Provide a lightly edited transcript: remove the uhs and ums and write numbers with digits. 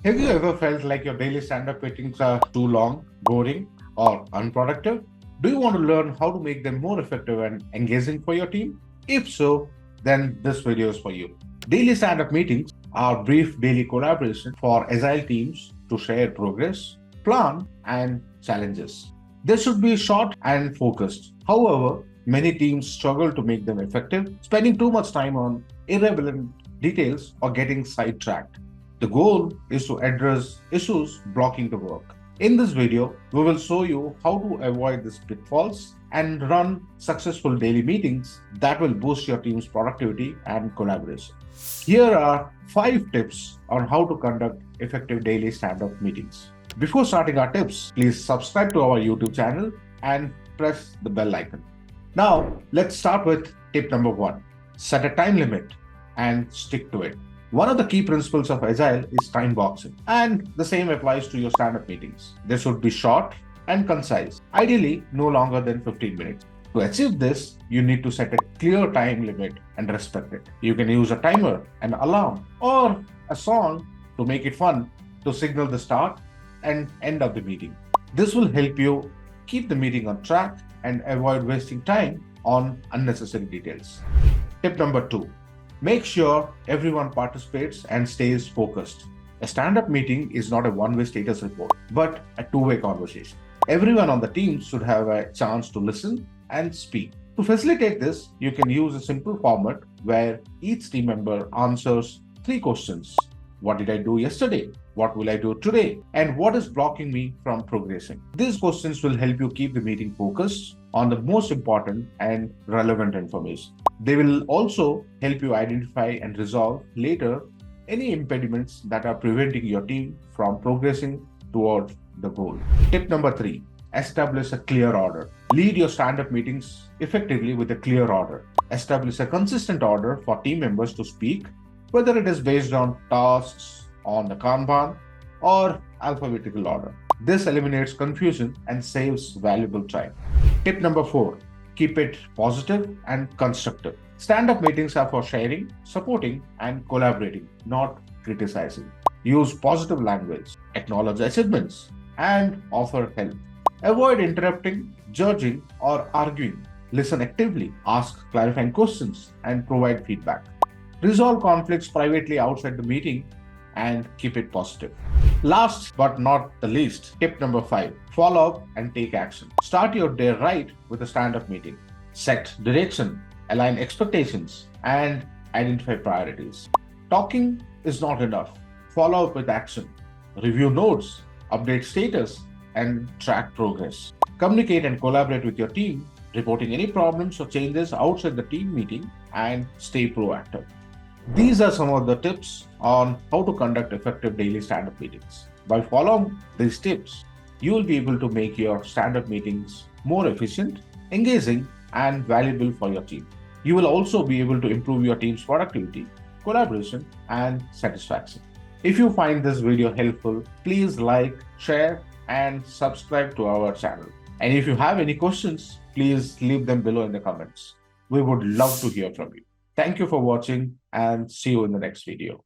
Have you ever felt like your daily stand-up meetings are too long, boring, or unproductive? Do you want to learn how to make them more effective and engaging for your team? If so, then this video is for you. Daily stand-up meetings are brief daily collaboration for agile teams to share progress, plan, and challenges. They should be short and focused. However, many teams struggle to make them effective, spending too much time on irrelevant details or getting sidetracked. The goal is to address issues blocking the work. In this video, we will show you how to avoid these pitfalls and run successful daily meetings that will boost your team's productivity and collaboration. Here are 5 tips on how to conduct effective daily stand-up meetings. Before starting our tips, please subscribe to our YouTube channel and press the bell icon. Now, let's start with tip number 1. Set a time limit and stick to it. One of the key principles of Agile is time boxing, and the same applies to your stand-up meetings. They should be short and concise, ideally no longer than 15 minutes. To achieve this, you need to set a clear time limit and respect it. You can use a timer, an alarm, or a song to make it fun to signal the start and end of the meeting. This will help you keep the meeting on track and avoid wasting time on unnecessary details. Tip number 2. Make sure everyone participates and stays focused. A stand-up meeting is not a one-way status report, but a two-way conversation. Everyone on the team should have a chance to listen and speak. To facilitate this, you can use a simple format where each team member answers 3 questions. What did I do yesterday? What will I do today? And what is blocking me from progressing? These questions will help you keep the meeting focused on the most important and relevant information. They will also help you identify and resolve later any impediments that are preventing your team from progressing towards the goal. Tip number 3. Establish a clear order. Lead your stand-up meetings effectively with a clear order. Establish a consistent order for team members to speak, whether it is based on tasks on the Kanban or alphabetical order. This eliminates confusion and saves valuable time. Tip number 4. Keep it positive and constructive. Stand-up meetings are for sharing, supporting, and collaborating, not criticizing. Use positive language, acknowledge achievements, and offer help. Avoid interrupting, judging, or arguing. Listen actively, ask clarifying questions, and provide feedback. Resolve conflicts privately outside the meeting and keep it positive. Last but not the least, tip number 5. Follow up and take action. Start your day right with a stand-up meeting. Set direction, align expectations, and identify priorities. Talking is not enough. Follow up with action. Review notes, update status, and track progress. Communicate and collaborate with your team, reporting any problems or changes outside the team meeting, and stay proactive. These are some of the tips on how to conduct effective daily stand-up meetings. By following these tips, you will be able to make your stand-up meetings more efficient, engaging, and valuable for your team. You will also be able to improve your team's productivity, collaboration, and satisfaction. If you find this video helpful, please like, share, and subscribe to our channel. And if you have any questions, please leave them below in the comments. We would love to hear from you. Thank you for watching and see you in the next video.